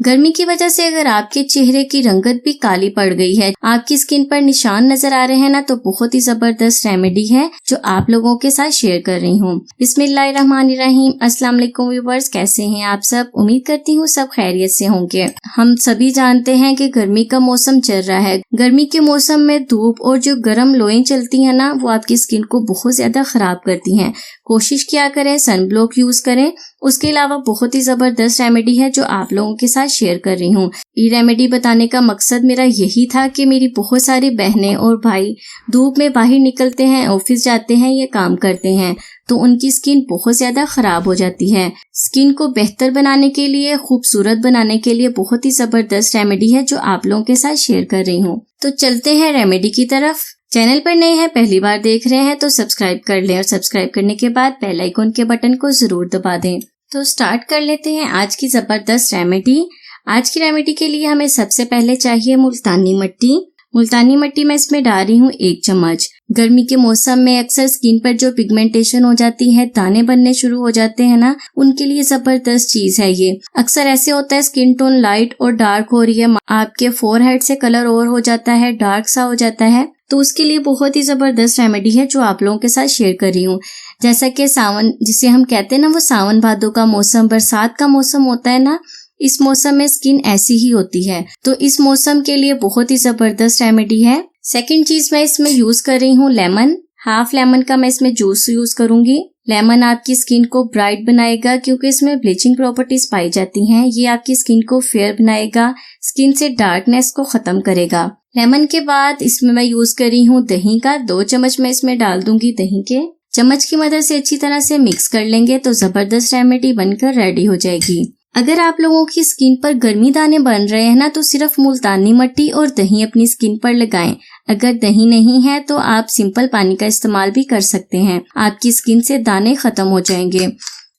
गर्मी की वजह से अगर आपके चेहरे की रंगत भी काली पड़ गई है, आपकी स्किन पर निशान नजर आ रहे हैं ना, तो बहुत ही जबरदस्त रेमेडी है जो आप लोगों के साथ शेयर कर रही हूँ। बिस्मिल्लाहिर्रहमानिर्रहीम। अस्सलाम वालेकुम व्यूअर्स, कैसे हैं आप सब? उम्मीद करती हूँ सब खैरियत से होंगे। हम सभी जानते हैं कि गर्मी का मौसम चल रहा है। गर्मी के मौसम में धूप और जो गर्म लोएं चलती है ना, वो आपकी स्किन को बहुत ज्यादा खराब करती हैं। कोशिश किया करें सन ब्लॉक यूज करें। उसके अलावा बहुत ही जबरदस्त रेमेडी है जो आप लोगों के साथ शेयर कर रही हूँ। ये रेमेडी बताने का मकसद मेरा यही था कि मेरी बहुत सारी बहनें और भाई धूप में बाहर निकलते हैं, ऑफिस जाते हैं या काम करते हैं, तो उनकी स्किन बहुत ज्यादा खराब हो जाती है। स्किन को बेहतर बनाने के लिए, खूबसूरत बनाने के लिए बहुत ही जबरदस्त रेमेडी है जो आप लोगों के साथ शेयर कर रही हूँ। तो चलते हैं रेमेडी की तरफ। चैनल पर नए हैं, पहली बार देख रहे हैं तो सब्सक्राइब कर लें और सब्सक्राइब करने के बाद बेल आइकन के बटन को जरूर दबा दें। तो स्टार्ट कर लेते हैं आज की जबरदस्त रेमेडी। आज की रेमेडी के लिए हमें सबसे पहले चाहिए मुल्तानी मिट्टी। मुल्तानी मिट्टी मैं इसमें डाल रही हूँ 1 चम्मच। गर्मी के मौसम में अक्सर स्किन पर जो पिगमेंटेशन हो जाती है, दाने बनने शुरू हो जाते हैं ना, उनके लिए जबरदस्त चीज है ये। अक्सर ऐसे होता है स्किन टोन लाइट और डार्क हो रही है, आपके फोरहेड से कलर और हो जाता है, डार्क सा हो जाता है, तो उसके लिए बहुत ही जबरदस्त रेमेडी है जो आप लोगों के साथ शेयर कर रही हूँ। जैसा कि सावन जिसे हम कहते हैं ना, वो सावन भादों का मौसम, बरसात का मौसम होता है ना, इस मौसम में स्किन ऐसी ही होती है, तो इस मौसम के लिए बहुत ही जबरदस्त रेमेडी है। सेकंड चीज मैं इसमें यूज कर रही हूँ लेमन। हाफ लेमन का मैं इसमें जूस यूज करूंगी। लेमन आपकी स्किन को ब्राइट बनाएगा क्योंकि इसमें ब्लीचिंग प्रॉपर्टीज पाई जाती हैं। ये आपकी स्किन को फेयर बनाएगा, स्किन से डार्कनेस को खत्म करेगा। लेमन के बाद इसमें मैं यूज कर रही हूँ दही का। 2 चम्मच मैं इसमें डाल दूंगी दही के। चम्मच की मदद से अच्छी तरह से मिक्स कर लेंगे तो जबरदस्त रेमेडी बनकर रेडी हो जाएगी। अगर आप लोगों की स्किन पर गर्मी दाने बन रहे हैं ना, तो सिर्फ मुल्तानी मिट्टी और दही अपनी स्किन पर लगाएं। अगर दही नहीं है तो आप सिंपल पानी का इस्तेमाल भी कर सकते हैं, आपकी स्किन से दाने खत्म हो जाएंगे।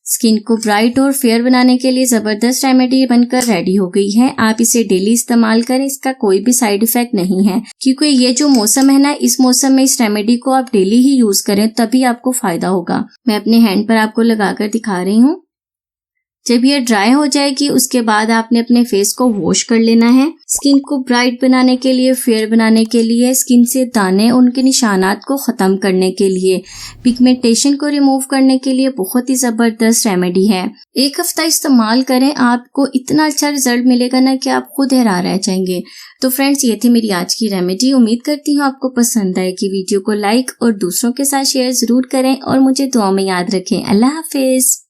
स्किन को ब्राइट और फेयर बनाने के लिए जबरदस्त रेमेडी बनकर रेडी हो गई है। आप इसे डेली इस्तेमाल करें, इसका कोई भी साइड इफेक्ट नहीं है, क्योंकि ये जो मौसम है ना, इस मौसम में इस रेमेडी को आप डेली ही यूज करें तभी आपको फायदा होगा। मैं अपने हैंड पर आपको लगाकर दिखा रही हूँ। जब ये ड्राई हो जाएगी उसके बाद आपने अपने फेस को वॉश कर लेना है। स्किन को ब्राइट बनाने के लिए, फेयर बनाने के लिए, स्किन से दाने, उनके निशानात को खत्म करने के लिए, पिगमेंटेशन को रिमूव करने के लिए बहुत ही जबरदस्त रेमेडी है। 1 हफ्ता इस्तेमाल करें, आपको इतना अच्छा रिजल्ट मिलेगा ना कि आप खुद हैरान रह जाएंगे। तो फ्रेंड्स, ये थी मेरी आज की रेमेडी। उम्मीद करती हूँ आपको पसंद आएगी। वीडियो को लाइक और दूसरों के साथ शेयर जरूर करें और मुझे दुआ में याद रखें। अल्लाह हाफिज।